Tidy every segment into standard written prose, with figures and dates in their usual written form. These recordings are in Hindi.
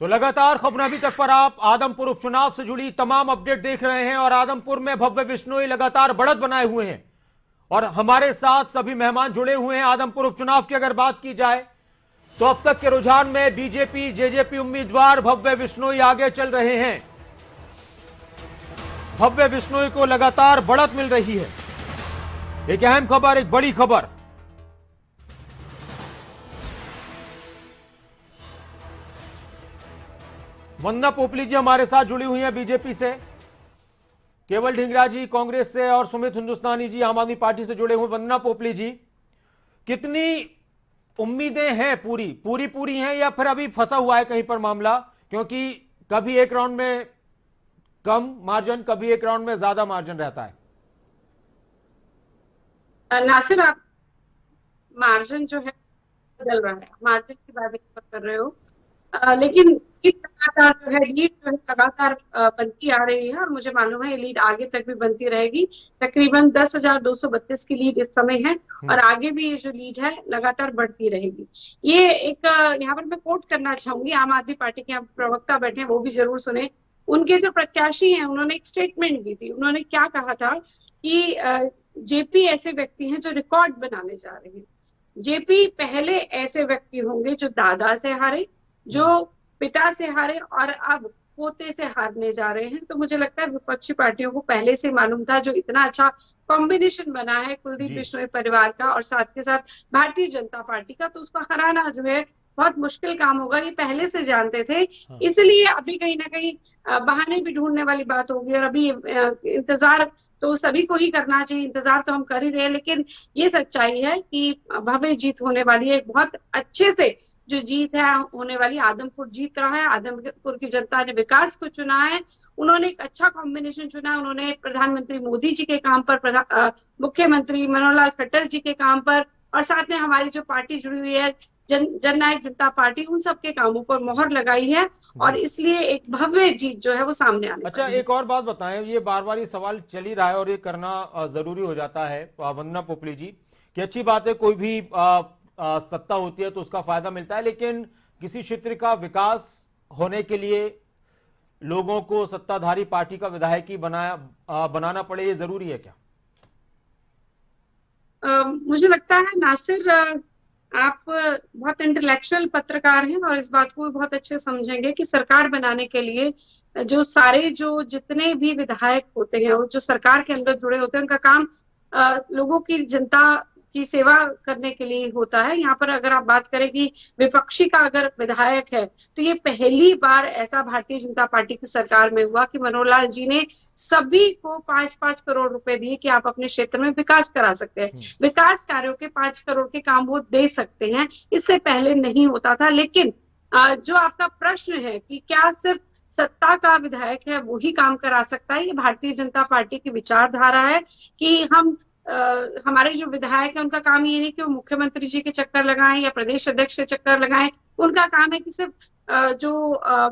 तो लगातार खबरें अभी तक पर आप आदमपुर उपचुनाव से जुड़ी तमाम अपडेट देख रहे हैं और आदमपुर में भव्य बिश्नोई लगातार बढ़त बनाए हुए हैं और हमारे साथ सभी मेहमान जुड़े हुए हैं। आदमपुर उपचुनाव की अगर बात की जाए तो अब तक के रुझान में बीजेपी जेजेपी उम्मीदवार भव्य बिश्नोई आगे चल रहे हैं। भव्य बिश्नोई को लगातार बढ़त मिल रही है। एक अहम खबर, एक बड़ी खबर। वंदना पोपली जी हमारे साथ जुड़ी हुई हैं बीजेपी से, केवल ढींगरा जी कांग्रेस से और सुमित हिंदुस्तानी जी आम आदमी पार्टी से जुड़े हुए। वंदना पोपली जी, कितनी उम्मीदें हैं? पूरी हैं या फिर अभी फंसा हुआ है कहीं पर मामला? क्योंकि कभी एक राउंड में कम मार्जिन, कभी एक राउंड में ज्यादा मार्जिन रहता है। नासिर, आप मार्जिन जो है बदल रहा है, मार्जिन की बात कर रहे हो। लेकिन लीड लगातार जो है लीड जो है लगातार बनती आ रही है और मुझे मालूम है ये लीड आगे तक भी बनती रहेगी। तकरीबन 10,232 की लीड इस समय है और आगे भी ये जो लीड है लगातार बढ़ती रहेगी। ये एक यहाँ पर मैं कोट करना चाहूंगी, आम आदमी पार्टी के यहाँ प्रवक्ता बैठे हैं वो भी जरूर सुने। उनके जो प्रत्याशी हैं उन्होंने एक स्टेटमेंट दी थी। उन्होंने क्या कहा था कि जेपी ऐसे व्यक्ति हैं जो रिकॉर्ड बनाने जा रहे हैं। जेपी पहले ऐसे व्यक्ति होंगे जो दादा से हारे, जो पिता से हारे और अब पोते से हारने जा रहे हैं। तो मुझे लगता है विपक्षी पार्टियों को पहले से मालूम था, जो इतना अच्छा कॉम्बिनेशन बना है कुलदीप जी। बिश्नोई परिवार का और साथ के साथ भारतीय जनता पार्टी का, तो उसको हराना जो है बहुत मुश्किल काम होगा, ये पहले से जानते थे। हाँ। इसलिए अभी कहीं ना कहीं बहाने भी ढूंढने वाली बात होगी और अभी इंतजार तो सभी को ही करना चाहिए। इंतजार तो हम कर ही रहे हैं, लेकिन ये सच्चाई है कि भव्य जीत होने वाली है। बहुत अच्छे से जो जीत है होने वाली, आदमपुर जीत रहा है। आदमपुर की जनता ने विकास को चुना है, उन्होंने एक अच्छा कॉम्बिनेशन चुना है। उन्होंने प्रधानमंत्री मोदी जी के काम पर, मुख्यमंत्री मनोहर लाल खट्टर जी के काम पर और साथ में हमारी जो पार्टी जुड़ी हुई है जननायक जनता पार्टी, उन सबके कामों पर मोहर लगाई है और जी। इसलिए एक भव्य जीत जो है वो सामने आने अच्छा, वाली है। एक और बात बताएं, ये बार बार ये सवाल चल ही रहा है और ये करना जरूरी हो जाता है वंदना पोपली जी, कि अच्छी बात है कोई भी सत्ता होती है तो उसका फायदा मिलता है, लेकिन किसी क्षेत्र का विकास होने के लिए लोगों को सत्ताधारी पार्टी का विधायकी बनाना पड़े, ये जरूरी है क्या? मुझे लगता है नासिर, आप बहुत इंटेलेक्चुअल पत्रकार हैं और इस बात को भी बहुत अच्छे से समझेंगे कि सरकार बनाने के लिए जो जितने भी विधायक होते हैं, वो जो सरकार के अंदर जुड़े होते हैं, उनका काम लोगों की, जनता की सेवा करने के लिए होता है। यहाँ पर अगर आप बात करें कि विपक्षी का अगर विधायक है, तो ये पहली बार ऐसा भारतीय जनता पार्टी की सरकार में हुआ कि मनोहर लाल जी ने सभी को 5-5 करोड़ रुपए दिए कि आप अपने क्षेत्र में विकास करा सकते हैं। विकास कार्यों के 5 करोड़ के काम वो दे सकते हैं, इससे पहले नहीं होता था। लेकिन जो आपका प्रश्न है कि क्या सिर्फ सत्ता का विधायक है वो ही काम करा सकता है, ये भारतीय जनता पार्टी की विचारधारा है कि हमारे जो विधायक है उनका काम ये नहीं कि वो मुख्यमंत्री जी के चक्कर लगाएं या प्रदेश अध्यक्ष के चक्कर लगाएं। उनका काम है कि सिर्फ जो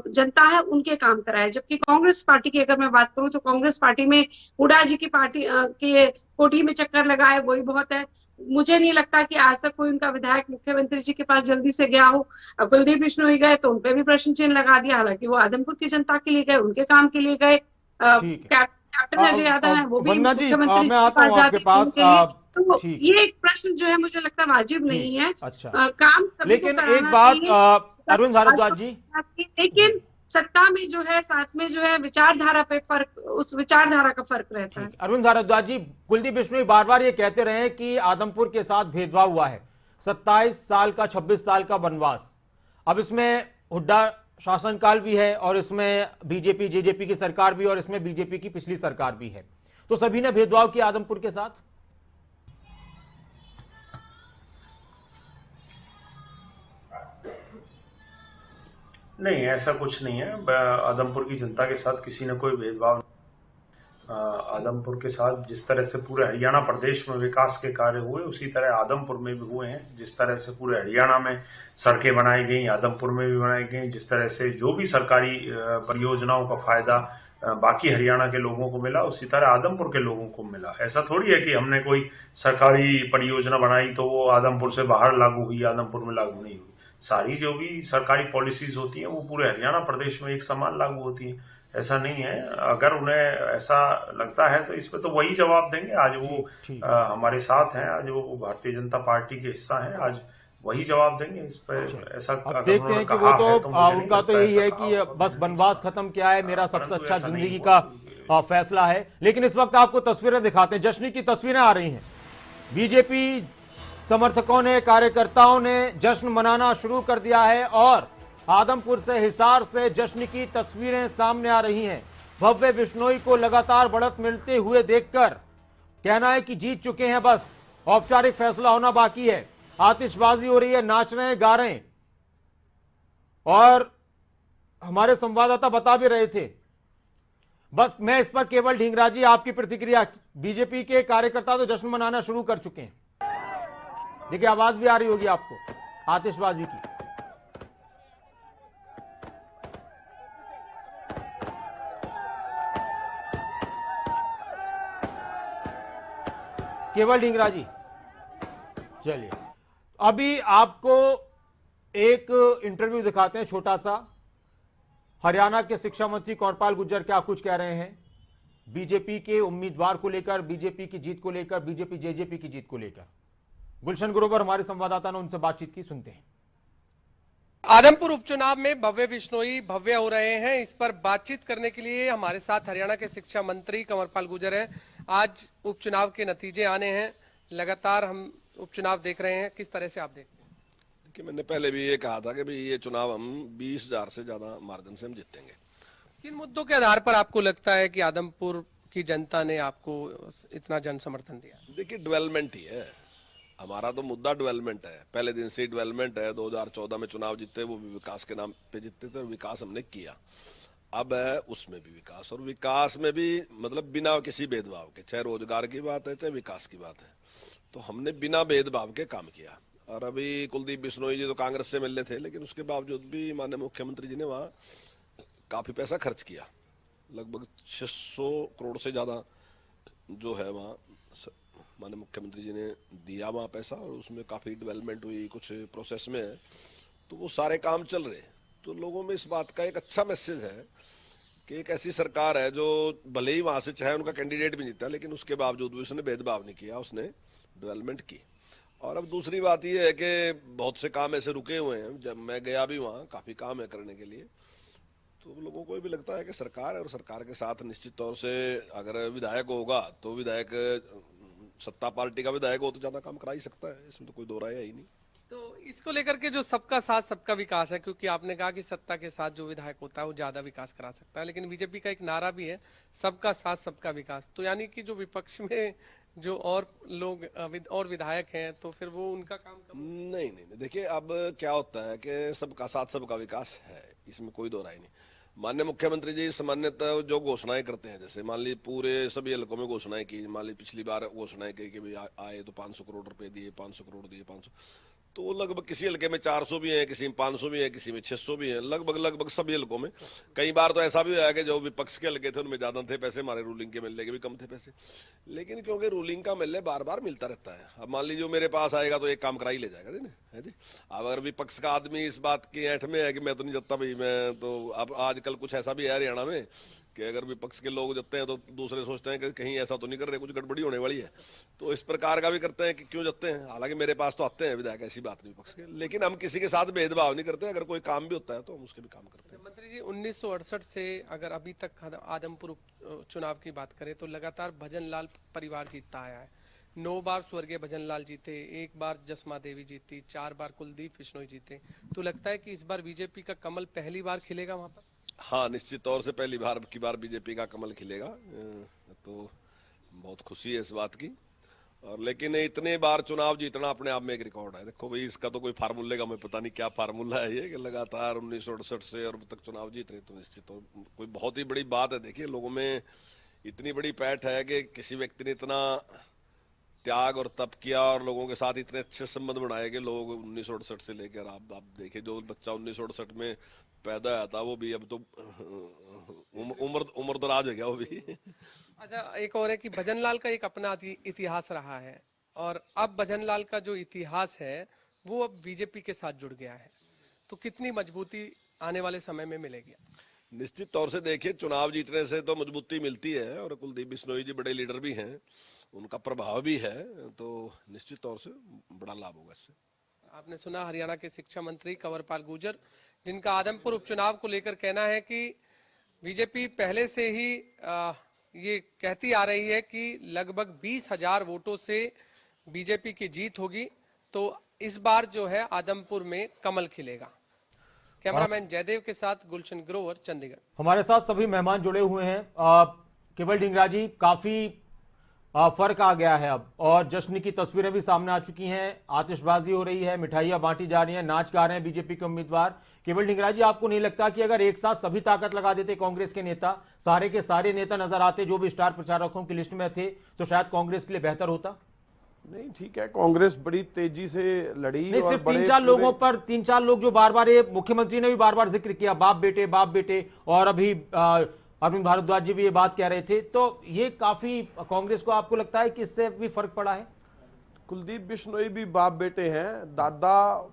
जनता है उनके काम कराए। जबकि कांग्रेस पार्टी की अगर मैं बात करूं तो कांग्रेस पार्टी में हुड्डा जी की पार्टी के कोठी में चक्कर लगाए वही बहुत है। मुझे नहीं लगता कि आज तक कोई उनका विधायक मुख्यमंत्री जी के पास जल्दी से गया हो। कुलदीप बिश्नोई गए तो उनपे भी प्रश्न चिन्ह लगा दिया, हालांकि वो आदमपुर की जनता के लिए गए, उनके काम के लिए गए। ठीक है। कैप्टन अजय यादव है, वो भी वंदना जी, मुख्यमंत्री जी मैं के आता पास हूं आपके जाते हैं पास। उनके लिए। तो ठीक है। ये एक प्रश्न जो है मुझे लगता है वाजिब नहीं ठीक। है। अच्छा, काम सभी को लेकिन एक कराना बात चाहिए, अरविंद भारद्वाज जी। जी। लेकिन सत्ता में जो है साथ में जो है विचारधारा पे फर्क, उस विचारधारा का फर्क रहता है। ठीक, अरविंद भारद्वाज जी, कुलदीप बिश्नोई बार बार ये कहते रहे हैं कि आदमपुर के साथ भेदभाव हुआ है, 27 साल का 26 साल का वनवास। अब इसमें हुड्डा शासनकाल भी है और इसमें बीजेपी जेजेपी की सरकार भी, और इसमें बीजेपी की पिछली सरकार भी है, तो सभी ने भेदभाव किया आदमपुर के साथ। नहीं, ऐसा कुछ नहीं है। आदमपुर की जनता के साथ किसी ने कोई भेदभाव नहीं। आदमपुर के साथ जिस तरह से पूरे हरियाणा प्रदेश में विकास के कार्य हुए, उसी तरह आदमपुर में भी हुए हैं। जिस तरह से पूरे हरियाणा में सड़कें बनाई गई, आदमपुर में भी बनाई गई। जिस तरह से जो भी सरकारी परियोजनाओं का फायदा बाकी हरियाणा के लोगों को मिला, उसी तरह आदमपुर के लोगों को मिला। ऐसा थोड़ी है कि हमने कोई सरकारी परियोजना बनाई तो वो आदमपुर से बाहर लागू हुई, आदमपुर में लागू नहीं हुई। सारी जो भी सरकारी पॉलिसीज होती हैं वो पूरे हरियाणा प्रदेश में एक समान लागू होती हैं। ऐसा नहीं है। अगर उन्हें ऐसा लगता है तो इस पे तो वही जवाब देंगे। आज वो ठीक। हमारे साथ हैं, आज वो भारतीय जनता पार्टी के हिस्सा हैं, आज वही जवाब देंगे इस पे। ऐसा अब अगर देखते उन्होंने हैं कि वो कहा तो है तो मुझे नहीं उनका तो लगता यही ऐसा है कहा कि होगा, बस मुझे नहीं वनवास लगता। खत्म किया है, मेरा सबसे परंतु अच्छा ऐसा नहीं जिंदगी हुआ। का फैसला है। लेकिन इस वक्त आपको तस्वीरें दिखाते हैं, जश्न की तस्वीरें आ रही हैं। बीजेपी समर्थकों ने, कार्यकर्ताओं ने जश्न मनाना शुरू कर दिया है और आदमपुर से, हिसार से जश्न की तस्वीरें सामने आ रही हैं। भव्य बिश्नोई को लगातार बढ़त मिलते हुए देखकर कहना है कि जीत चुके हैं, बस औपचारिक फैसला होना बाकी है। आतिशबाजी हो रही है, नाच रहे हैं, गा रहे हैं। और हमारे संवाददाता बता भी रहे थे, बस मैं इस पर केवल ढींगरा जी आपकी प्रतिक्रिया। बीजेपी के कार्यकर्ता तो जश्न मनाना शुरू कर चुके हैं। देखिए आवाज भी आ रही होगी आपको आतिशबाजी की। केवल ढींगरा जी, चलिए अभी आपको एक इंटरव्यू दिखाते हैं छोटा सा। हरियाणा के शिक्षा मंत्री कंवरपाल गुर्जर क्या कुछ कह रहे हैं बीजेपी के उम्मीदवार को लेकर, बीजेपी की जीत को लेकर, बीजेपी जेजेपी की जीत को लेकर। गुलशन ग्रोवर हमारे संवाददाता ने उनसे बातचीत की, सुनते हैं। आदमपुर उपचुनाव में भव्य बिश्नोई भव्य हो रहे हैं। इस पर बातचीत करने के लिए हमारे साथ हरियाणा के शिक्षा मंत्री कंवरपाल गुर्जर हैं। आज उपचुनाव के नतीजे आने हैं, लगातार हम उपचुनाव देख रहे हैं, किस तरह से आप देखते हैं? देखिए, मैंने पहले भी ये कहा था कि भाई ये चुनाव हम 20,000 से ज्यादा मार्जिन से हम जीतेंगे। किन मुद्दों के आधार पर आपको लगता है कि आदमपुर की जनता ने आपको इतना जन समर्थन दिया? देखिए, डेवलपमेंट ही है हमारा तो मुद्दा, डेवलपमेंट है। पहले दिन से ही डेवलपमेंट है। 2014 में चुनाव जीते, वो भी विकास के नाम पे जीते थे, विकास हमने किया। अब है उसमें भी विकास, और विकास में भी मतलब बिना किसी भेदभाव के, चाहे रोजगार की बात है चाहे विकास की बात है, तो हमने बिना भेदभाव के काम किया। और अभी कुलदीप बिश्नोई जी तो कांग्रेस से मिलने थे, लेकिन उसके बावजूद भी माननीय मुख्यमंत्री जी ने वहाँ काफी पैसा खर्च किया। लगभग 600 करोड़ से ज्यादा जो है वहाँ माननीय मुख्यमंत्री जी ने दिया वहाँ पैसा, और उसमें काफी डेवलपमेंट हुई, कुछ प्रोसेस में है, तो वो सारे काम चल रहे हैं। तो लोगों में इस बात का एक अच्छा मैसेज है कि एक ऐसी सरकार है जो भले ही वहां से चाहे उनका कैंडिडेट भी जीता, लेकिन उसके बावजूद भी उसने भेदभाव नहीं किया, उसने डेवलपमेंट की। और अब दूसरी बात यह है कि बहुत से काम ऐसे रुके हुए हैं, जब मैं गया भी वहाँ काफी काम है करने के लिए, तो लोगों को भी लगता है कि सरकार है, और सरकार के साथ निश्चित तौर से अगर विधायक होगा तो विधायक सत्ता पार्टी का विधायक हो तो ज्यादा काम करा ही सकता है, इसमें तो कोई दो राय है ही नहीं। तो इसको लेकर के जो सबका साथ सबका विकास है, क्योंकि आपने कहा कि सत्ता के साथ जो विधायक होता है वो ज्यादा विकास करा सकता है, लेकिन बीजेपी का एक नारा भी है सबका साथ सबका विकास। तो यानी कि जो विपक्ष में जो और लोग और विधायक हैं, तो फिर वो उनका काम नहीं, देखिए अब क्या होता है कि सबका साथ सबका विकास है, इसमें कोई दो राय नहीं। माननीय मुख्यमंत्री जी सामान्यतः जो घोषणाएं करते हैं, जैसे मान ली पूरे सभी हलकों में घोषणाएं की, मान ली पिछली बार घोषणाएं की कि भाई आए तो 500 करोड़ रुपए दिए, 500 करोड़ दिए, 500, तो लगभग किसी हल्के में 400 भी है, किसी में 500 भी है, किसी में 600 भी है, लगभग सभी हल्कों में। कई बार तो ऐसा भी हुआ है कि जो विपक्ष के हल्के थे उनमें ज्यादा थे पैसे, हमारे रूलिंग के मिलने के भी कम थे पैसे, लेकिन क्योंकि रूलिंग का मिलने बार बार मिलता रहता है। अब मान लीजिए मेरे पास आएगा तो एक काम करा ही ले जाएगा है जी। अब अगर विपक्ष का आदमी इस बात की ऐंठ में है कि मैं तो नहीं जता भाई, मैं तो, अब आजकल कुछ ऐसा भी है हरियाणा में कि अगर विपक्ष के लोग जतते हैं तो दूसरे सोचते हैं कि कहीं ऐसा तो नहीं कर रहे, कुछ गड़बड़ी होने वाली है, तो इस प्रकार का भी करते हैं कि क्यों जतते हैं। हालांकि मेरे पास तो आते हैं विधायक, ऐसी बात नहीं विपक्ष के, लेकिन हम किसी के साथ भेदभाव नहीं करते। अगर कोई काम भी होता है तो हम उसके भी काम करते हैं। मंत्री जी, 1968 से अगर अभी तक आदमपुर चुनाव की बात करें तो लगातार भजन लाल परिवार जीतता आया है। 9 बार स्वर्गीय भजन लाल जीते, 1 बार जसमा देवी जीती, 4 बार कुलदीप बिश्नोई जीते। तो लगता है कि इस बार बीजेपी का कमल पहली बार खिलेगा वहां पर? हाँ, निश्चित तौर से पहली बार बीजेपी का कमल खिलेगा, तो बहुत खुशी है इस बात की। और लेकिन इतने बार चुनाव जीतना अपने आप में एक रिकॉर्ड है। देखो भाई, इसका तो कोई फार्मूले का मैं पता नहीं क्या फार्मूला है ये, कि लगातार 1968 से और अब तक चुनाव जीत रहे, तो निश्चित तौर कोई बहुत ही बड़ी बात है। देखिए, लोगों में इतनी बड़ी पैठ है कि किसी व्यक्ति ने इतना त्याग और तप किया और लोगों के साथ इतने अच्छे संबंध बनाए कि लोग 1968 से लेकर आप देखिए, जो बच्चा 1968 में पैदा आया था वो भी अब तो उम्र दराज हो गया वो भी। अच्छा, एक और है कि भजन लाल का एक अपना इतिहास रहा है, और अब भजन लाल का जो इतिहास है वो अब बीजेपी के साथ जुड़ गया है। तो कितनी मजबूती आने वाले समय में मिलेगी? निश्चित तौर से देखिए, चुनाव जीतने से तो मजबूती मिलती है और कुलदीप बिश्नोई जी बड़े लीडर भी हैं, उनका प्रभाव भी है, तो निश्चित तौर से बड़ा लाभ होगा इससे। आपने सुना हरियाणा के शिक्षा मंत्री कंवरपाल गुर्जर, जिनका आदमपुर उपचुनाव को लेकर कहना है कि बीजेपी पहले से ही ये कहती आ रही है कि लगभग 20,000 वोटों से बीजेपी की जीत होगी, तो इस बार जो है आदमपुर में कमल खिलेगा। कैमरामैन जयदेव के साथ गुलशन ग्रोवर, चंडीगढ़। हमारे साथ सभी मेहमान जुड़े हुए हैं। केवल ढींगरा जी, काफी फर्क आ गया है अब, और जश्न की तस्वीरें भी सामने आ चुकी हैं, आतिशबाजी हो रही है, मिठाइयां बांटी जा रही हैं, नाच गा रहे हैं बीजेपी के उम्मीदवार। केवल ढींगरा जी, आपको नहीं लगता कि अगर एक साथ सभी ताकत लगा देते कांग्रेस के नेता, सारे के सारे नेता नजर आते जो भी स्टार प्रचारकों की लिस्ट में थे, तो शायद कांग्रेस के लिए बेहतर होता? नहीं, ठीक है, कांग्रेस बड़ी तेजी से लड़ी। नहीं, और सिर्फ बड़े 3-4 लोगों पर, 3-4 लोग जो बार बार, ये मुख्यमंत्री ने भी बार बार जिक्र किया, बाप बेटे, और अभी अरविंद भारद्वाज जी भी ये बात कह रहे थे, तो ये काफी कांग्रेस को, आपको लगता है कि इससे भी फर्क पड़ा है? कुलदीप बिश्नोई भी बाप बेटे हैं, दादा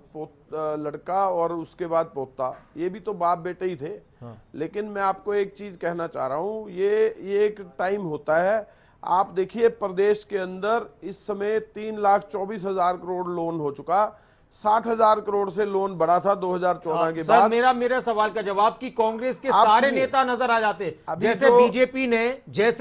लड़का और उसके बाद पोता, ये भी तो बाप बेटे ही थे। हाँ। लेकिन मैं आपको एक चीज कहना चाह रहा हूं, ये एक टाइम होता है। आप देखिए, प्रदेश के अंदर इस समय 3,24,000 करोड़ लोन हो चुका, 60,000 करोड़ से लोन बढ़ा था 2014 के बाद। मेरा सवाल का जवाब कि कांग्रेस के सारे नेता नजर आ जाते, जैसे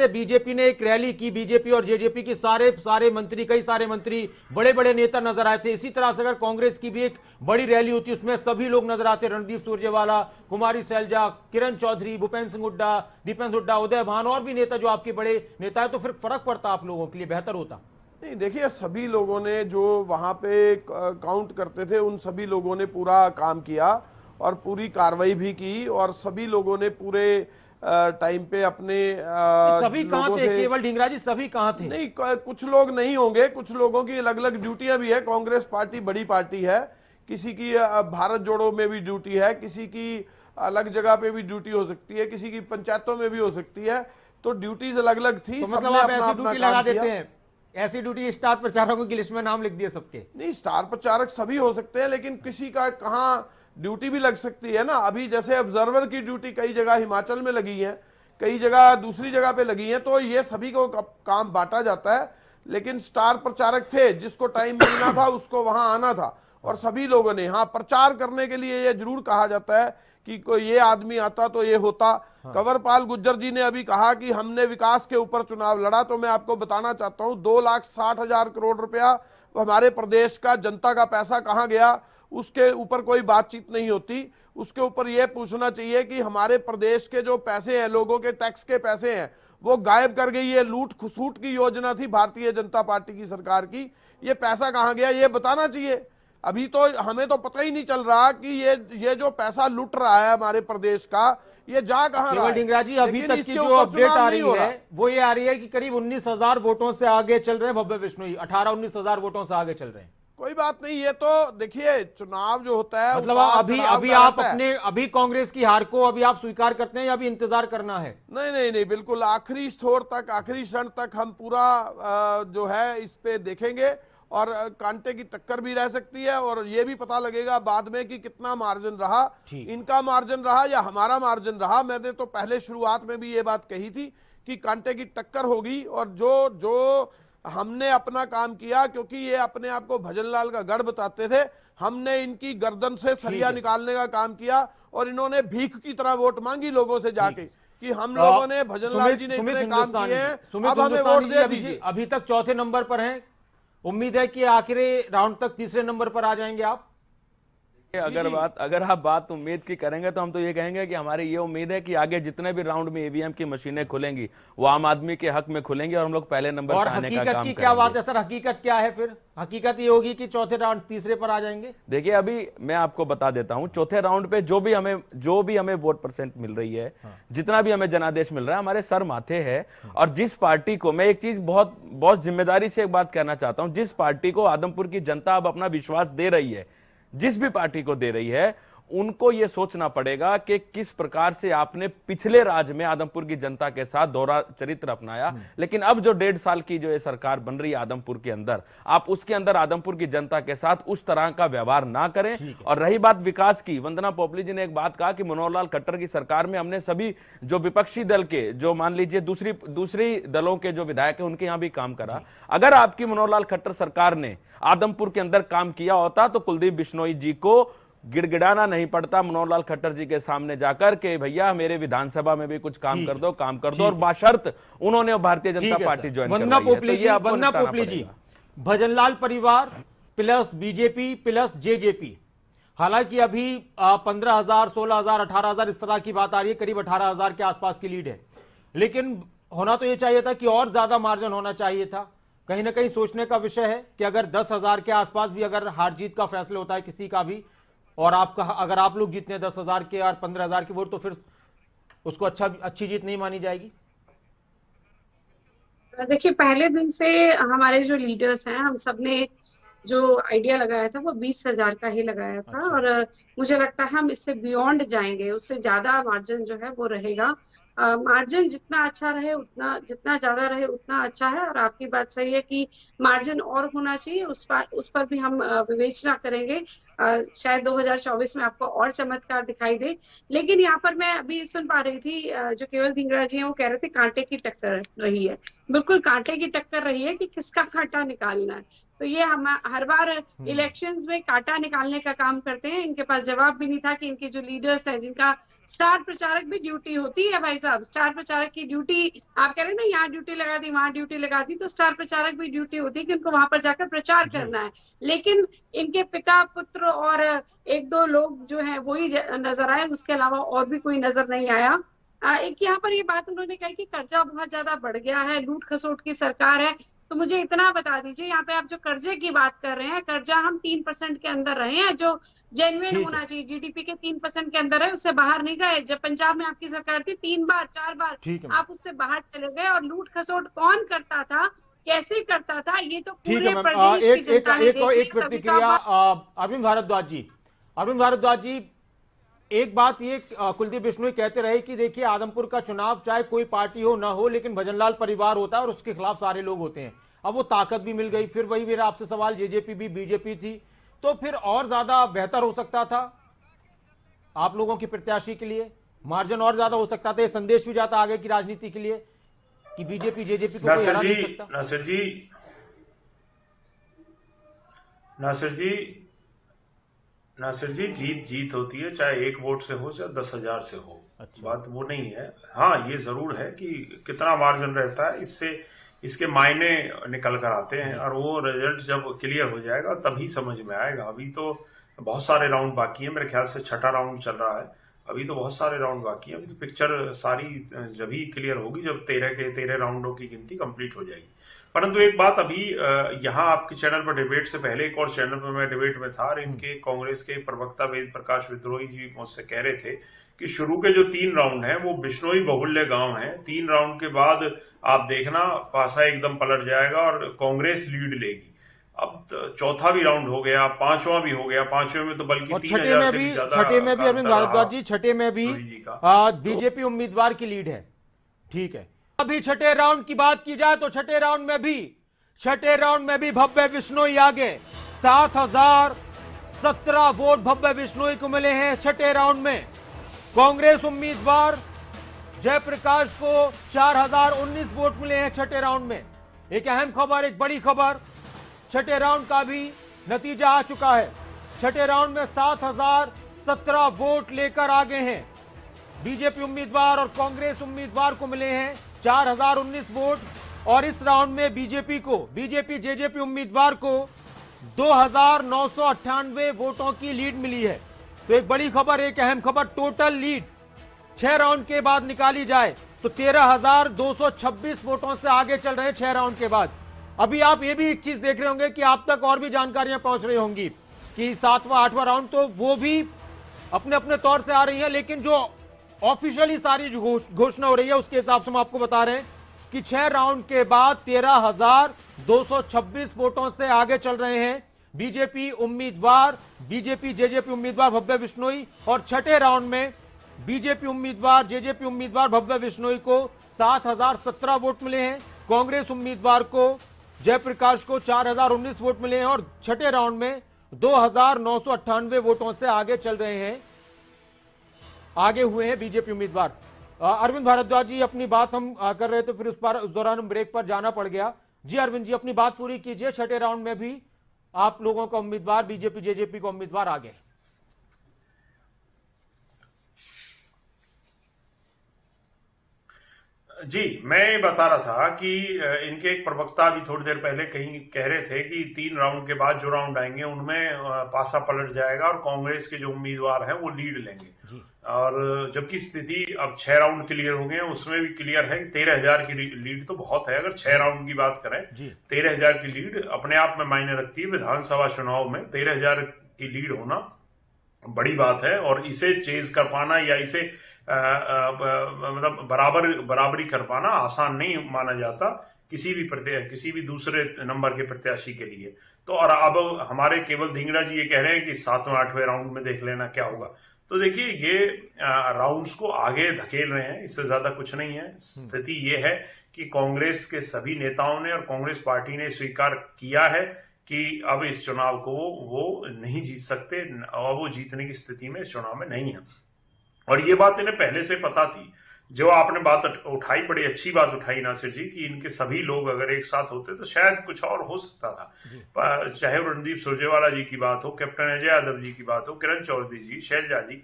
बीजेपी ने एक रैली की, बीजेपी और जेजेपी की सारे मंत्री, कई सारे मंत्री, बड़े बड़े नेता नजर आए थे। इसी तरह से अगर कांग्रेस की भी एक बड़ी रैली होती, उसमें सभी लोग नजर आते, रणदीप सुरजेवाला, कुमारी सैलजा, किरण चौधरी, भूपेंद्र सिंह हुड्डा, दीपेंद्र हुड्डा, उदय भान और भी नेता जो आपके बड़े नेता है, तो फिर फर्क पड़ता आप लोगों के लिए, बेहतर होता? नहीं, देखिए, सभी लोगों ने जो वहां पे काउंट करते थे, उन सभी लोगों ने पूरा काम किया और पूरी कार्रवाई भी की, और सभी लोगों ने पूरे टाइम पे अपने सभी कहां थे? केवल ढींगरा जी, सभी कहां थे? नहीं, कुछ लोग नहीं होंगे, कुछ लोगों की अलग अलग ड्यूटियां भी है। कांग्रेस पार्टी बड़ी पार्टी है, किसी की भारत जोड़ो में भी ड्यूटी है, किसी की अलग जगह पे भी ड्यूटी हो सकती है, किसी की पंचायतों में भी हो सकती है, तो ड्यूटीज अलग अलग थी। तो मतलब आप ऐसी ड्यूटी लगा देते हैं, ऐसी ड्यूटी स्टार प्रचारकों की लिस्ट में नाम लिख दिए सबके? नहीं, स्टार प्रचारक सभी हो सकते हैं, लेकिन किसी का कहाँ ड्यूटी भी लग सकती है ना। अभी जैसे ऑब्जर्वर की ड्यूटी कई जगह हिमाचल में लगी है, कई जगह दूसरी जगह पे लगी है, तो ये सभी को काम बांटा जाता है। लेकिन स्टार प्रचारक थे, जिसको टाइम मिलना था उसको वहां आना था, और सभी लोगों ने, हाँ, प्रचार करने के लिए ये जरूर कहा जाता है कि कोई ये आदमी आता तो ये होता। हाँ। कंवरपाल गुर्जर जी ने अभी कहा कि हमने विकास के ऊपर चुनाव लड़ा, तो मैं आपको बताना चाहता हूं 2,60,000 करोड़ रुपया हमारे प्रदेश का जनता का पैसा कहां गया, उसके ऊपर कोई बातचीत नहीं होती। उसके ऊपर यह पूछना चाहिए कि हमारे प्रदेश के जो पैसे हैं, लोगों के टैक्स के पैसे हैं, वो गायब कर गई है। लूट खसूट की योजना थी भारतीय जनता पार्टी की सरकार की, ये पैसा कहां गया ये बताना चाहिए। अभी तो हमें तो पता ही नहीं चल रहा कि ये जो पैसा लुट रहा है हमारे प्रदेश का, ये जा कहां रहा है। ढींगरा जी, अभी तक की जो अपडेट आ रही है वो ये आ रही है कि करीब 19,000 वोटों से आगे चल रहे हैं भव्य बिश्नोई, 18-19,000 वोटों से आगे चल रहे हैं। कोई बात नहीं, ये तो देखिए, चुनाव जो होता है, मतलब अभी आप अभी कांग्रेस की हार को अभी आप स्वीकार करते हैं या अभी इंतजार करना है? नहीं, बिल्कुल आखिरी छोर तक, आखिरी क्षण तक हम पूरा जो है इस पे देखेंगे, और कांटे की टक्कर भी रह सकती है, और ये भी पता लगेगा बाद में कि कितना मार्जिन रहा, इनका मार्जिन रहा या हमारा मार्जिन रहा। मैंने तो पहले शुरुआत में भी ये बात कही थी कि कांटे की टक्कर होगी, और जो हमने अपना काम किया, क्योंकि ये अपने आप को भजनलाल का गढ़ बताते थे, हमने इनकी गर्दन से सरिया निकालने का काम किया, और इन्होंने भीख की तरह वोट मांगी लोगों से जाके कि हम लोगों ने, भजनलाल जी ने इतने काम किए हैं, अब हमें वोट दे दीजिए। अभी तक चौथे नंबर पर हैं, उम्मीद है कि आखिरी राउंड तक तीसरे नंबर पर आ जाएंगे आप? अगर आप बात उम्मीद की करेंगे तो हम तो ये कहेंगे कि हमारी ये उम्मीद है कि आगे जितने भी राउंड में ईवीएम की मशीनें खुलेंगी वो आम आदमी के हक में खुलेंगी, और हम लोग पहले नंबर पर आने का काम करेंगे। क्या बात है सर, हकीकत क्या है फिर? हकीकत ये होगी कि चौथे राउंड तीसरे पर आ जाएंगे? देखिए, अभी मैं आपको बता देता हूं, चौथे राउंड पे जो भी हमें वोट परसेंट मिल रही है, जितना भी हमें जनादेश मिल रहा है, हमारे सर माथे है। और जिस पार्टी को, मैं एक चीज बहुत जिम्मेदारी से एक बात कहना चाहता हूं, जिस पार्टी को आदमपुर की जनता अब अपना विश्वास दे रही है, जिस भी पार्टी को दे रही है, उनको ये सोचना पड़ेगा कि किस प्रकार से आपने पिछले राज में आदमपुर की जनता के साथ दोहरा चरित्र अपनाया, लेकिन अब जो 1.5 साल की जो ये सरकार बन रही है आदमपुर के अंदर, आप उसके अंदर आदमपुर की जनता के साथ उस तरह का व्यवहार ना करें। और रही बात विकास की, वंदना पोपली जी ने एक बात कहा कि मनोहर लाल खट्टर की सरकार में हमने सभी जो विपक्षी दल के, जो मान लीजिए दूसरी दलों के जो विधायक है उनके यहां भी काम करा। अगर आपकी मनोहर लाल खट्टर सरकार ने आदमपुर के अंदर काम किया होता तो कुलदीप बिश्नोई जी को गिड़गिड़ाना नहीं पड़ता मनोहर लाल खट्टर जी के सामने जाकर के भैया मेरे विधानसभा में भी कुछ काम कर दो, काम कर दो, और बाशर्त उन्होंने भारतीय जनता पार्टी ज्वाइन वंदना करवाई है। पोपली तो जी, वंदना पोपली जी, भजनलाल परिवार प्लस बीजेपी प्लस जेजेपी, हालांकि अभी 15,000, 16,000, 18,000 इस तरह की बात आ रही है, करीब 18,000 के आसपास की लीड है, लेकिन होना तो यह चाहिए था कि और ज्यादा मार्जिन होना चाहिए था। कहीं ना कहीं सोचने का विषय है कि अगर 10,000 के आसपास भी अगर हार जीत का फैसला होता है किसी का भी, और आपका अगर आप लोग जीतने 10,000 के और 15,000 के वोट, तो फिर उसको अच्छी जीत नहीं मानी जाएगी। देखिए, पहले दिन से हमारे जो लीडर्स हैं, हम सब ने जो आइडिया लगाया था वो 20,000 का ही लगाया था। और मुझे लगता है हम इससे बियॉन्ड जाएंगे, उससे ज्यादा मार्जिन जो है वो रहेगा। मार्जिन जितना अच्छा रहे उतना, जितना ज्यादा रहे उतना अच्छा है। और आपकी बात सही है कि मार्जिन और होना चाहिए, उस पर भी हम विवेचना करेंगे। शायद 2024 में आपको और चमत्कार दिखाई दे। लेकिन यहाँ पर मैं अभी सुन पा रही थी, जो केवल धिंगरा जी हैं वो कह रहे थे कांटे की टक्कर रही है। बिल्कुल कांटे की टक्कर रही है कि किसका कांटा निकालना है। तो ये हम हर बार इलेक्शंस में कांटा निकालने का काम करते हैं। इनके पास जवाब भी नहीं था कि इनके जो लीडर्स हैं, जिनका स्टार प्रचारक भी ड्यूटी होती है, भाई साहब, स्टार प्रचारक की ड्यूटी, आप कह रहे हैं ना यहाँ ड्यूटी लगा दी वहां ड्यूटी लगा दी, तो स्टार प्रचारक भी ड्यूटी होती है कि उनको वहां पर जाकर प्रचार करना है। लेकिन इनके पिता पुत्र और 1-2 लोग जो है वही नजर आए, उसके अलावा और भी कोई नजर नहीं आया। एक यहाँ पर ये बात उन्होंने कही कि कर्जा बहुत ज्यादा बढ़ गया है, लूट खसोट की सरकार है। तो मुझे इतना बता दीजिए, यहाँ पे आप जो कर्जे की बात कर रहे हैं, कर्जा हम 3% के अंदर रहे हैं, जो जेन्युइन होना चाहिए, जीडीपी के 3% के अंदर है, उससे बाहर नहीं गए। जब पंजाब में आपकी सरकार थी 3 बार 4 बार आप उससे बाहर चले गए। और लूट खसोट कौन करता था, कैसे करता था, ये तो पूरे प्रदेश की जनता ने देखी। एक प्रतिक्रिया अरविंद भारद्वाज जी। अरविंद भारद्वाज जी, एक बात ये कुलदीप बिश्नोई कहते रहे कि देखिए आदमपुर का चुनाव चाहे कोई पार्टी हो ना हो, लेकिन भजनलाल परिवार होता है और उसके खिलाफ सारे लोग होते हैं। अब वो ताकत भी मिल गई, फिर वही मेरा आपसे सवाल, जेजेपी भी बीजेपी थी, तो फिर और ज्यादा बेहतर हो सकता था आप लोगों की प्रत्याशी के लिए, मार्जिन और ज्यादा हो सकता था, ये संदेश भी जाता आगे की राजनीति के लिए कि बीजेपी जेजेपी को कोई हरा नहीं सकता। नासिर जी, जीत होती है, चाहे 1 वोट से हो चाहे 10,000 से हो। अच्छा। बात वो नहीं है। हाँ, ये जरूर है कि कितना मार्जिन रहता है, इसके मायने निकल कर आते हैं, और वो रिजल्ट जब क्लियर हो जाएगा तभी समझ में आएगा। अभी तो बहुत सारे राउंड बाकी है, मेरे ख्याल से 6ठा राउंड चल रहा है, अभी तो बहुत सारे राउंड बाकी है। अभी पिक्चर सारी जब ही क्लियर होगी, जब 13 के 13 राउंडों की गिनती कंप्लीट हो जाएगी। परंतु एक बात, अभी यहाँ आपके चैनल पर डिबेट से पहले एक और चैनल पर मैं डिबेट में था, और इनके कांग्रेस के प्रवक्ता वेद प्रकाश विद्रोही जी मुझसे कह रहे थे कि शुरू के जो 3 राउंड हैं वो बिश्नोई बहुल्य गांव हैं। 3 राउंड के बाद आप देखना पासा एकदम पलट जाएगा और कांग्रेस लीड लेगी। अब चौथा भी राउंड हो गया, 5वां भी हो गया, 5वें में तो बल्कि 3,000 से भी ज्यादा। छठे में भी अरविंद भारद्वाज जी, छठे में भी बीजेपी उम्मीदवार की लीड है। ठीक है, अभी छठे राउंड की बात की जाए तो छठे राउंड में भी भव्य बिश्नोई आगे, 7,017 वोट भव्य बिश्नोई को मिले हैं छठे राउंड में। कांग्रेस उम्मीदवार जयप्रकाश को 4,019 वोट मिले हैं छठे राउंड में। एक अहम खबर, एक बड़ी खबर, छठे राउंड का भी नतीजा आ चुका है। छठे राउंड में 7,017 वोट लेकर आगे हैं बीजेपी उम्मीदवार, और कांग्रेस उम्मीदवार को मिले हैं 4,019 वोट। और इस राउंड में बीजेपी जेजेपी उम्मीदवार को 2,998 वोटों की लीड मिली है। तो एक बड़ी खबर, एक अहम खबर, टोटल लीड 6 राउंड के बाद निकाली जाए तो 13,226 वोटों से आगे चल रहे हैं 6 राउंड के बाद। अभी आप ये भी एक चीज देख रहे होंगे कि आप तक और भी जानकारियां पहुंच रही होंगी कि 7वां 8वां राउंड तो वो भी अपने अपने तौर से आ रही है, लेकिन जो ऑफिशियली सारी घोषणा हो रही है उसके हिसाब से हम आपको बता रहे हैं कि 6 राउंड के बाद 13,226 वोटों से आगे चल रहे हैं बीजेपी उम्मीदवार, बीजेपी जेजेपी उम्मीदवार भव्य बिश्नोई, और छठे राउंड में बीजेपी उम्मीदवार जेजेपी उम्मीदवार भव्य बिश्नोई को 7017 वोट मिले हैं। कांग्रेस उम्मीदवार को जयप्रकाश को 4019 वोट मिले हैं और छठे राउंड में 2998 वोटों से आगे चल रहे हैं, आगे हुए हैं बीजेपी उम्मीदवार। अरविंद भारद्वाज जी, अपनी बात हम कर रहे थे, फिर उस दौरान हम ब्रेक पर जाना पड़ गया। जी अरविंद जी, अपनी बात पूरी कीजिए। छठे राउंड में भी आप लोगों का उम्मीदवार बीजेपी जेजेपी का उम्मीदवार आगे। जी, मैं बता रहा था कि इनके एक प्रवक्ता अभी थोड़ी देर पहले कहीं कह रहे थे कि 3 राउंड के बाद जो राउंड आएंगे उनमें पासा पलट जाएगा और कांग्रेस के जो उम्मीदवार हैं वो लीड लेंगे। और जबकि स्थिति अब 6 राउंड क्लियर हो गए हैं, उसमें भी क्लियर है कि 13,000 की लीड तो बहुत है। अगर 6 राउंड की बात करें, 13,000 की लीड अपने आप में मायने रखती है। विधानसभा चुनाव में 13,000 की लीड होना बड़ी बात है और इसे चेज कर पाना या इसे मतलब बराबरी कर पाना आसान नहीं माना जाता किसी भी दूसरे नंबर के प्रत्याशी के लिए। तो और अब हमारे केवल धिंगड़ा जी ये कह रहे हैं कि 7वें 8वें राउंड में देख लेना क्या होगा। तो देखिए, ये राउंड्स को आगे धकेल रहे हैं, इससे ज्यादा कुछ नहीं है। स्थिति ये है कि कांग्रेस के सभी नेताओं ने और कांग्रेस पार्टी ने स्वीकार किया है कि अब इस चुनाव को वो नहीं जीत सकते और वो जीतने की स्थिति में इस चुनाव में नहीं है। और ये बात इन्हें पहले से पता थी। जो आपने बात उठाई, बड़ी अच्छी बात उठाई नासिर जी, कि इनके सभी लोग अगर एक साथ होते तो शायद कुछ और हो सकता था। चाहे रणदीप सुरजेवाला जी की बात हो, कैप्टन अजय यादव जी की बात हो, किरण चौधरी जी, शैलजा जी,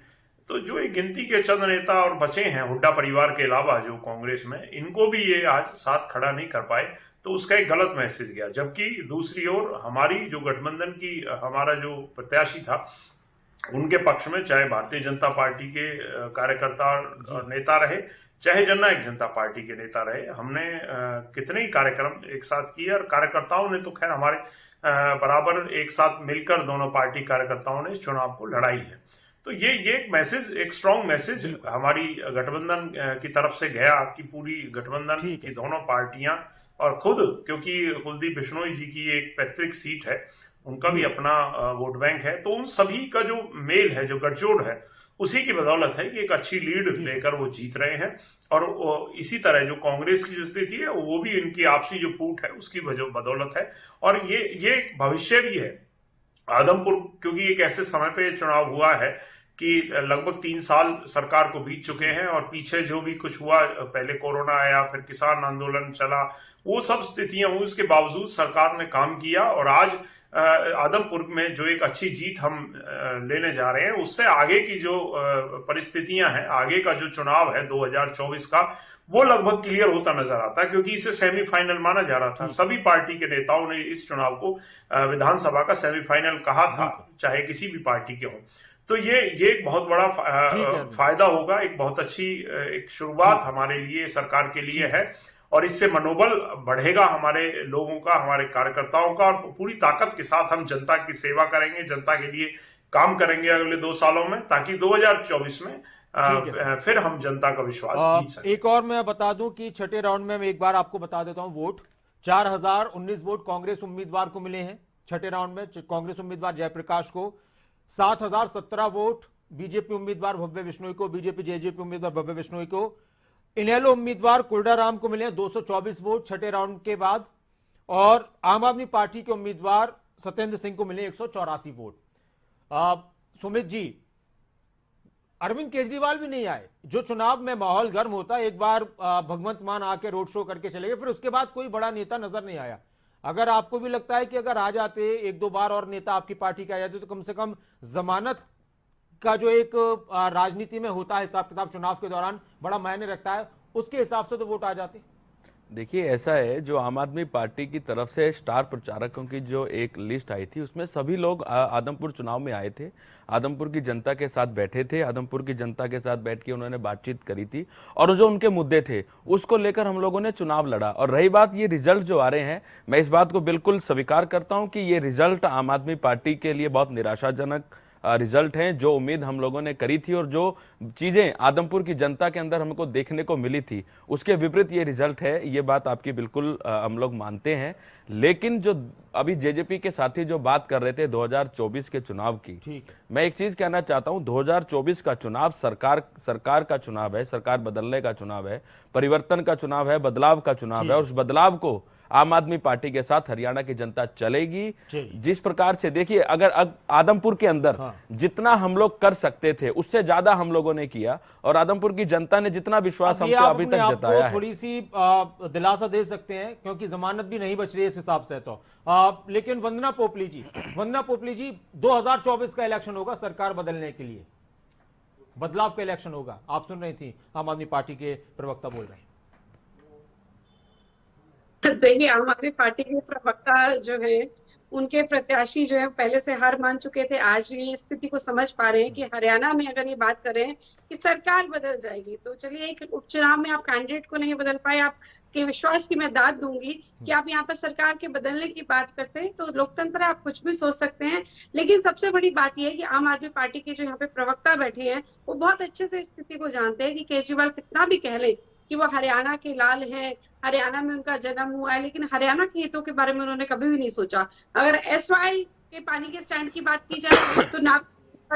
तो जो एक गिनती के चंद नेता और बचे हैं हुड्डा परिवार के अलावा जो कांग्रेस में, इनको भी ये आज साथ खड़ा नहीं कर पाए, तो उसका एक गलत मैसेज गया। जबकि दूसरी ओर हमारी जो गठबंधन की हमारा जो प्रत्याशी था उनके पक्ष में, चाहे भारतीय जनता पार्टी के कार्यकर्ता और नेता रहे, चाहे जननायक जनता पार्टी के नेता रहे, हमने कितने ही कार्यक्रम एक साथ किए और कार्यकर्ताओं ने तो खैर हमारे बराबर एक साथ मिलकर दोनों पार्टी कार्यकर्ताओं ने इस चुनाव को लड़ाई है। तो ये एक मैसेज, एक स्ट्रॉन्ग मैसेज हमारी गठबंधन की तरफ से गया कि पूरी गठबंधन की दोनों पार्टियां और खुद, क्योंकि कुलदीप बिश्नोई जी की एक पैतृक सीट है, उनका भी अपना वोट बैंक है, तो उन सभी का जो मेल है, जो गठजोड़ है, उसी की बदौलत है कि एक अच्छी लीड लेकर वो जीत रहे हैं। और इसी तरह जो कांग्रेस की जो स्थिति है वो भी इनकी आपसी जो फूट है उसकी बदौलत है। और ये एक भविष्य भी है। आदमपुर क्योंकि एक ऐसे समय पे चुनाव हुआ है कि लगभग 3 साल सरकार को बीत चुके हैं और पीछे जो भी कुछ हुआ, पहले कोरोना आया, फिर किसान आंदोलन चला, वो सब स्थितियां हुई, उसके बावजूद सरकार ने काम किया। और आज आदमपुर में जो एक अच्छी जीत हम लेने जा रहे हैं, उससे आगे की जो परिस्थितियां हैं, आगे का जो चुनाव है 2024 का, वो लगभग क्लियर होता नजर आता है, क्योंकि इसे सेमीफाइनल माना जा रहा था। सभी पार्टी के नेताओं ने इस चुनाव को विधानसभा का सेमीफाइनल कहा था, चाहे किसी भी पार्टी के हों। तो ये एक बहुत बड़ा फायदा होगा, एक बहुत अच्छी एक शुरुआत हमारे लिए, सरकार के लिए है। और इससे मनोबल बढ़ेगा हमारे लोगों का, हमारे कार्यकर्ताओं का, और पूरी ताकत के साथ हम जनता की सेवा करेंगे, जनता के लिए काम करेंगे अगले 2 सालों में, ताकि 2024 में फिर हम जनता का विश्वास जीत सकें। एक और मैं बता दूं कि छठे राउंड में मैं एक बार आपको बता देता हूं, वोट 4019 वोट कांग्रेस उम्मीदवार को मिले हैं। छठे राउंड में कांग्रेस उम्मीदवार जयप्रकाश को 7017 वोट, बीजेपी उम्मीदवार भव्य बिश्नोई को, बीजेपी जेजेपी उम्मीदवार भव्य बिश्नोई को, इनेलो उम्मीदवार कुलडाराम को मिले 224 वोट छठे राउंड के बाद, और आम आदमी पार्टी के उम्मीदवार सत्येंद्र सिंह को मिले 184 वोट। सुमित जी, अरविंद केजरीवाल भी नहीं आए। जो चुनाव में माहौल गर्म होता, एक बार भगवंत मान आके रोड शो करके चले गए, फिर उसके बाद कोई बड़ा नेता नजर नहीं आया। अगर आपको भी लगता है कि अगर आ जाते 1-2 बार और नेता आपकी पार्टी के आ जाते, तो कम से कम जमानत का जो एक राजनीति में होता है हिसाब किताब, चुनाव के दौरान बड़ा मायने रखता है, उसके हिसाब से तो वोट आ जाते। देखिए, ऐसा है, जो आम आदमी पार्टी की तरफ से स्टार प्रचारकों की जो एक लिस्ट आई थी, उसमें सभी लोग आदमपुर चुनाव में आए थे, आदमपुर की जनता के साथ बैठे थे, आदमपुर की जनता के साथ बैठ के उन्होंने बातचीत करी थी, और जो उनके मुद्दे थे उसको लेकर हम लोगों ने चुनाव लड़ा। और रही बात ये रिजल्ट जो आ रहे हैं, मैं इस बात को बिल्कुल स्वीकार करता हूं कि ये रिजल्ट आम आदमी पार्टी के लिए बहुत निराशाजनक रिजल्ट हैं, जो उम्मीद हम लोगों ने करी थी और जो चीजें आदमपुर की जनता के अंदर हमको देखने को मिली थी उसके विपरीत ये रिजल्ट है। ये बात आपकी बिल्कुल हम लोग मानते हैं। लेकिन जो अभी जेजेपी के साथी जो बात कर रहे थे 2024 के चुनाव की, ठीक है, मैं एक चीज कहना चाहता हूं, 2024 का चुनाव सरकार का चुनाव है, सरकार बदलने का चुनाव है, परिवर्तन का चुनाव है, बदलाव का चुनाव है और उस बदलाव को आम आदमी पार्टी के साथ हरियाणा की जनता चलेगी। जिस प्रकार से देखिए, अगर आदमपुर के अंदर जितना हम लोग कर सकते थे उससे ज्यादा हम लोगों ने किया और आदमपुर की जनता ने जितना विश्वास हम पे अभी तक जताया है, थोड़ी सी दिलासा दे सकते हैं क्योंकि जमानत भी नहीं बच रही है इस हिसाब से तो। लेकिन वंदना पोपली जी 2024 का इलेक्शन होगा सरकार बदलने के लिए, बदलाव का इलेक्शन होगा, आप सुन रही थी आम आदमी पार्टी के प्रवक्ता बोल रहे हैं। देखिए, आम आदमी पार्टी के प्रवक्ता जो है उनके प्रत्याशी जो है पहले से हार मान चुके थे, आज ये स्थिति को समझ पा रहे हैं कि हरियाणा में अगर ये बात करें कि सरकार बदल जाएगी तो चलिए, एक उपचुनाव में आप कैंडिडेट को नहीं बदल पाए, आपके विश्वास की मैं दाद दूंगी कि आप यहाँ पर सरकार के बदलने की बात करते हैं तो लोकतंत्र है, आप कुछ भी सोच सकते हैं। लेकिन सबसे बड़ी बात यह है कि आम आदमी पार्टी के जो यहाँ पे प्रवक्ता बैठे हैं वो बहुत अच्छे से स्थिति को जानते हैं कि केजरीवाल कितना भी कह ले कि वो हरियाणा के लाल हैं, हरियाणा में उनका जन्म हुआ है, लेकिन हरियाणा के हितों के बारे में उन्होंने कभी भी नहीं सोचा। अगर एसवाई के पानी के स्टैंड की बात की जाए तो ना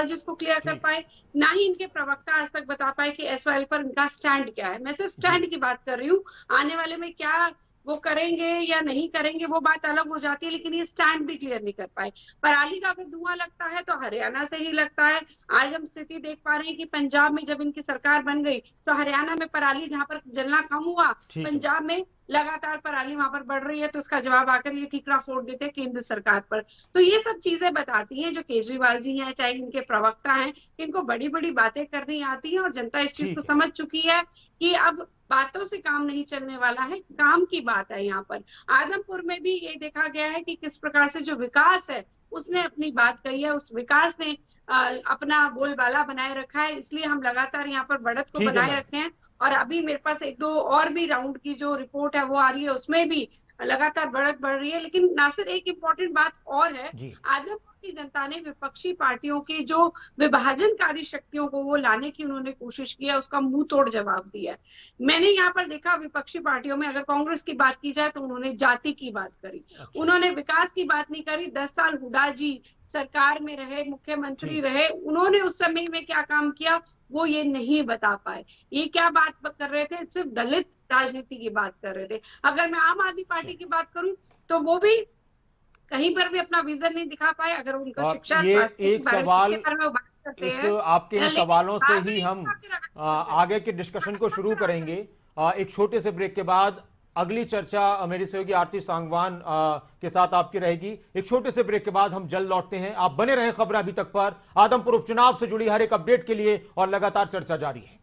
जिसको क्लियर कर पाए, ना ही इनके प्रवक्ता आज तक बता पाए कि एसवाई पर इनका स्टैंड क्या है। मैं सिर्फ स्टैंड की बात कर रही हूँ, आने वाले में क्या वो करेंगे या नहीं करेंगे वो बात अलग हो जाती है, लेकिन ये स्टैंड भी क्लियर नहीं कर पाए। पराली का अगर धुआं लगता है तो हरियाणा से ही लगता है। आज हम स्थिति देख पा रहे हैं कि पंजाब में जब इनकी सरकार बन गई तो हरियाणा में पराली जहां पर जलना कम हुआ, पंजाब में लगातार पराली वहां पर बढ़ रही है, तो इसका जवाब आकर ये ठीकरा फोड़ देते हैं केंद्र सरकार पर। तो ये सब चीजें बताती हैं जो केजरीवाल जी हैं, चाहे इनके प्रवक्ता हैं, इनको बड़ी बड़ी बातें करनी आती है और जनता इस चीज को समझ चुकी है कि अब बातों से काम नहीं चलने वाला है, काम की बात है। यहाँ पर आदमपुर में भी ये देखा गया है कि किस प्रकार से जो विकास है उसने अपनी बात कही है, उस विकास ने अपना बोलबाला बनाए रखा है, इसलिए हम लगातार यहाँ पर बढ़त को बनाए रखे हैं। और अभी मेरे पास एक दो और भी राउंड की जो रिपोर्ट है वो आ रही है, उसमें भी लगातार बढ़त बढ़ रही है। लेकिन नासिर, एक इम्पोर्टेंट बात और है, आदमपुर की जनता ने विपक्षी पार्टियों की जो विभाजनकारी शक्तियों को वो लाने की उन्होंने कोशिश की है, उसका मुंह तोड़ जवाब दिया है। मैंने यहाँ पर देखा विपक्षी पार्टियों में, अगर कांग्रेस की बात की जाए तो उन्होंने जाति की बात करी, उन्होंने विकास की बात नहीं करी। 10 साल हुड्डा जी सरकार में रहे, मुख्यमंत्री रहे, उन्होंने उस समय में क्या काम किया वो ये नहीं बता पाए। ये क्या बात कर रहे थे, सिर्फ दलित राजनीति की बात कर रहे थे। अगर मैं आम आदमी पार्टी की बात करूं तो वो भी कहीं पर भी अपना विजन नहीं दिखा पाए। अगर उनका शिक्षा, स्वास्थ्य एक सवाल के बारे में बात करते हैं, आपके इन सवालों से ही हम आगे के डिस्कशन को शुरू करेंगे। एक छोटे से ब्रेक के बाद अगली चर्चा मेरी सहयोगी आरती सांगवान के साथ आपकी रहेगी। एक छोटे से ब्रेक के बाद हम जल्द लौटते हैं। आप बने रहें खबर अभी तक पर, आदमपुर उपचुनाव से जुड़ी हर एक अपडेट के लिए और लगातार चर्चा जारी है।